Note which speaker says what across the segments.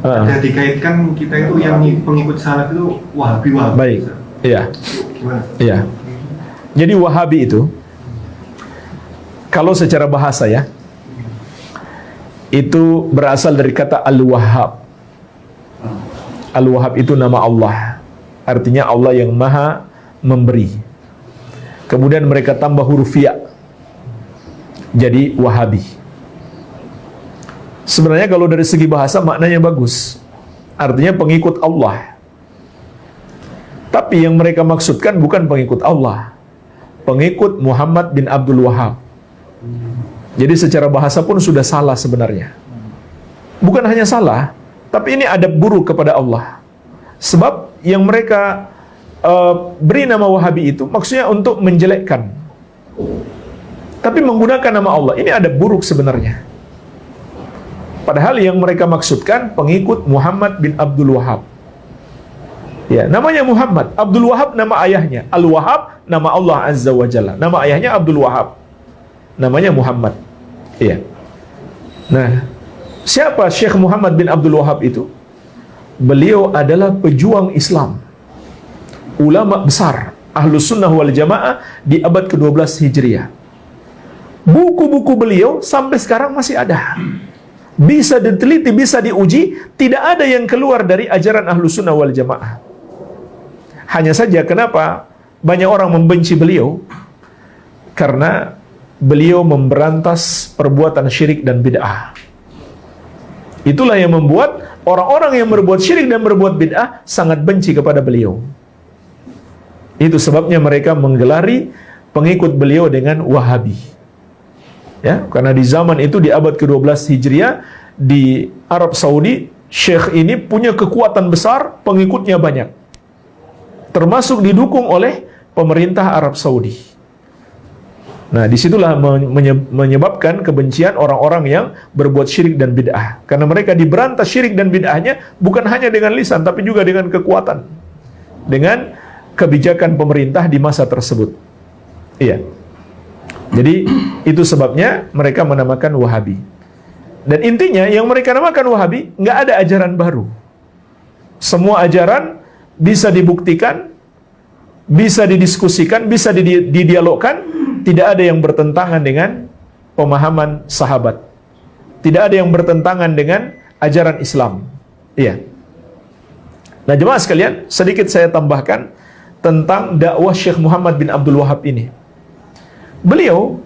Speaker 1: Ada dikaitkan kita itu yang pengikut salaf itu Wahabi.
Speaker 2: Baik. Iya.
Speaker 1: Gimana?
Speaker 2: Iya. Jadi Wahabi itu kalau secara bahasa ya, itu berasal dari kata Al-Wahhab. Al-Wahhab itu nama Allah. Artinya Allah yang maha memberi. Kemudian mereka tambah huruf ya. Jadi Wahabi. Sebenarnya kalau dari segi bahasa maknanya bagus. Artinya pengikut Allah. Tapi yang mereka maksudkan bukan pengikut Allah. Pengikut Muhammad bin Abdul Wahhab. Jadi secara bahasa pun sudah salah sebenarnya. Bukan hanya salah, tapi ini adab buruk kepada Allah. Sebab yang mereka beri nama Wahabi itu maksudnya untuk menjelekkan. Tapi menggunakan nama Allah, ini adab buruk sebenarnya. Padahal yang mereka maksudkan pengikut Muhammad bin Abdul Wahhab. Ya, namanya Muhammad. Abdul Wahhab nama ayahnya. Al-Wahhab nama Allah Azza wa Jalla. Nama ayahnya Abdul Wahhab. Namanya Muhammad. Iya. Nah, siapa Syekh Muhammad bin Abdul Wahhab itu? Beliau adalah pejuang Islam. Ulama besar Ahlus Sunnah wal Jamaah di abad ke-12 Hijriah. Buku-buku beliau sampai sekarang masih ada. Bisa diteliti, bisa diuji, tidak ada yang keluar dari ajaran Ahlus Sunnah wal Jamaah. Hanya saja kenapa banyak orang membenci beliau? Karena beliau memberantas perbuatan syirik dan bid'ah. Itulah yang membuat orang-orang yang berbuat syirik dan berbuat bid'ah sangat benci kepada beliau. Itu sebabnya mereka menggelari pengikut beliau dengan Wahabi. Ya, karena di zaman itu di abad ke-12 Hijriah di Arab Saudi, syekh ini punya kekuatan besar, pengikutnya banyak. Termasuk didukung oleh pemerintah Arab Saudi. Nah, disitulah menyebabkan kebencian orang-orang yang berbuat syirik dan bid'ah. Karena mereka diberantas syirik dan bid'ahnya bukan hanya dengan lisan, tapi juga dengan kekuatan. Dengan kebijakan pemerintah di masa tersebut. Iya. Jadi, itu sebabnya mereka menamakan Wahabi. Dan intinya, yang mereka namakan Wahabi, nggak ada ajaran baru. Semua ajaran bisa dibuktikan, bisa didiskusikan, bisa didialogkan, tidak ada yang bertentangan dengan pemahaman sahabat. Tidak ada yang bertentangan dengan ajaran Islam. Iya. Nah, jemaah sekalian, sedikit saya tambahkan tentang dakwah Syekh Muhammad bin Abdul Wahhab ini. Beliau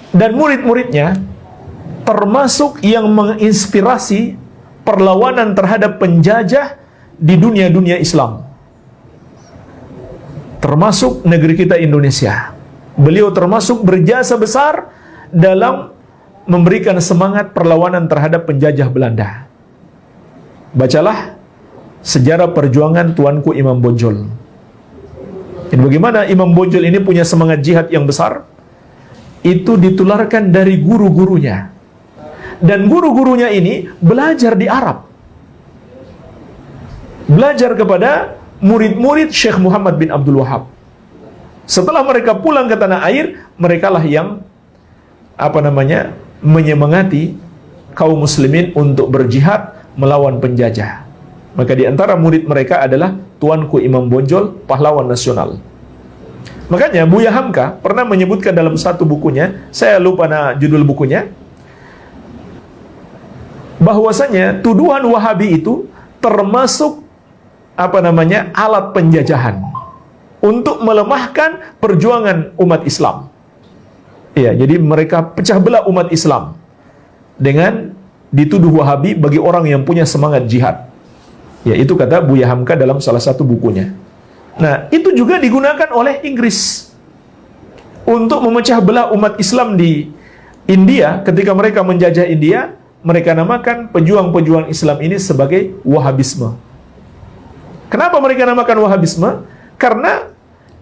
Speaker 2: dan murid-muridnya termasuk yang menginspirasi perlawanan terhadap penjajah di dunia-dunia Islam. Termasuk negeri kita Indonesia. Beliau termasuk berjasa besar dalam memberikan semangat perlawanan terhadap penjajah Belanda. Bacalah sejarah perjuangan Tuanku Imam Bonjol. Dan bagaimana Imam Bonjol ini punya semangat jihad yang besar? Itu ditularkan dari guru-gurunya. Dan guru-gurunya ini belajar di Arab. Belajar kepada murid-murid Syekh Muhammad bin Abdul Wahhab. Setelah mereka pulang ke tanah air, merekalah yang menyemangati kaum muslimin untuk berjihad melawan penjajah. Maka di antara murid mereka adalah Tuanku Imam Bonjol, pahlawan nasional. Makanya Buya Hamka pernah menyebutkan dalam satu bukunya, saya lupa judul bukunya, bahwasanya tuduhan Wahabi itu termasuk alat penjajahan untuk melemahkan perjuangan umat Islam. Iya, jadi mereka pecah belah umat Islam dengan dituduh Wahabi bagi orang yang punya semangat jihad. Ya, itu kata Buya Hamka dalam salah satu bukunya. Nah, itu juga digunakan oleh Inggris untuk memecah belah umat Islam di India. Ketika mereka menjajah India, mereka namakan pejuang-pejuang Islam ini sebagai Wahabisme. Kenapa mereka namakan Wahabisme? Karena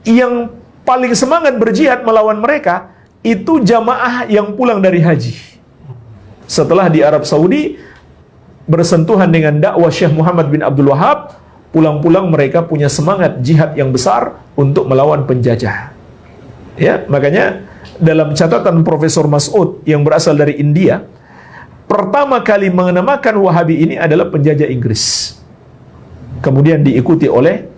Speaker 2: yang paling semangat berjihad melawan mereka itu jamaah yang pulang dari haji. Setelah di Arab Saudi bersentuhan dengan dakwah Syekh Muhammad bin Abdul Wahhab, pulang-pulang mereka punya semangat jihad yang besar untuk melawan penjajah. Ya, makanya dalam catatan Profesor Mas'ud yang berasal dari India, pertama kali menamakan Wahabi ini adalah penjajah Inggris. Kemudian diikuti oleh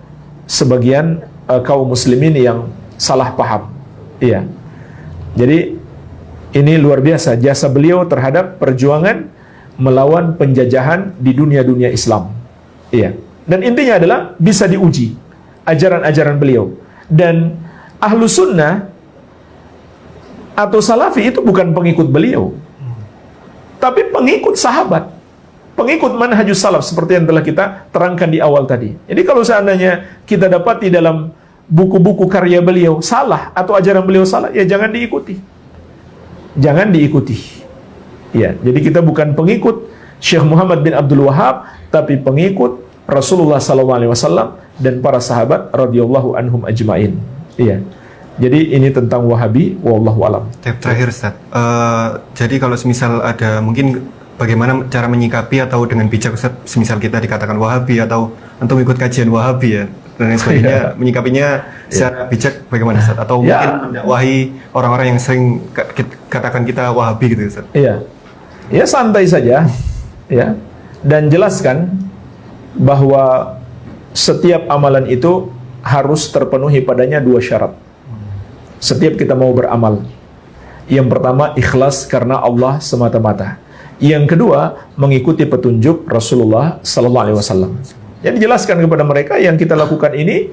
Speaker 2: sebagian kaum muslimin yang salah paham. Iya. Jadi ini luar biasa jasa beliau terhadap perjuangan melawan penjajahan di dunia-dunia Islam. Iya. Dan intinya adalah bisa diuji ajaran-ajaran beliau. Dan ahlu sunnah atau salafi itu bukan pengikut beliau, tapi pengikut sahabat, pengikut manhajus salaf seperti yang telah kita terangkan di awal tadi. Jadi kalau seandainya kita dapat di dalam buku-buku karya beliau salah atau ajaran beliau salah, ya jangan diikuti. Jangan diikuti. Ya, jadi kita bukan pengikut Syekh Muhammad bin Abdul Wahab, tapi pengikut Rasulullah SAW dan para sahabat radhiyallahu anhum ajmain. Iya. Jadi ini tentang Wahabi, wallahu alam.
Speaker 1: Terakhir Ustaz, jadi kalau semisal ada mungkin bagaimana cara menyikapi atau dengan bijak Ustaz, semisal kita dikatakan Wahabi atau untuk ikut kajian Wahabi ya dan lain sebagainya, menyikapinya secara bijak bagaimana Ustaz? Atau mungkin mendakwahi orang-orang yang sering katakan kita Wahabi gitu Ustaz?
Speaker 2: Iya, ya santai saja, ya, dan jelaskan bahwa setiap amalan itu harus terpenuhi padanya 2 syarat. Setiap kita mau beramal, yang pertama ikhlas karena Allah semata-mata. Yang kedua mengikuti petunjuk Rasulullah Sallallahu Alaihi Wasallam. Jadi jelaskan kepada mereka yang kita lakukan ini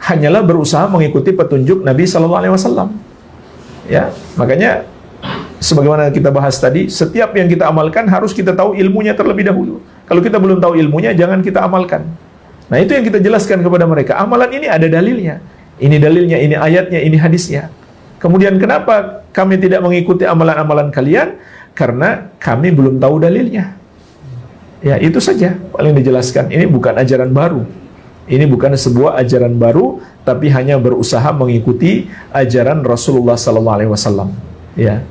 Speaker 2: hanyalah berusaha mengikuti petunjuk Nabi Sallallahu Alaihi Wasallam. Ya, makanya sebagaimana kita bahas tadi, setiap yang kita amalkan harus kita tahu ilmunya terlebih dahulu. Kalau kita belum tahu ilmunya, jangan kita amalkan. Nah, itu yang kita jelaskan kepada mereka. Amalan ini ada dalilnya. Ini dalilnya, ini ayatnya, ini hadisnya. Kemudian kenapa kami tidak mengikuti amalan-amalan kalian? Karena kami belum tahu dalilnya. Ya, itu saja paling dijelaskan. Ini bukan ajaran baru. Ini bukan sebuah ajaran baru, tapi hanya berusaha mengikuti ajaran Rasulullah SAW. Ya,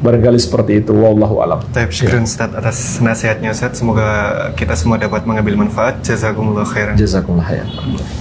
Speaker 2: barangkali seperti itu. Wallahu alam.
Speaker 1: Syukran Ustaz atas nasihatnya Ustaz. Semoga kita semua dapat mengambil manfaat. Jazakumullah khairan.
Speaker 2: Jazakumullah khairan.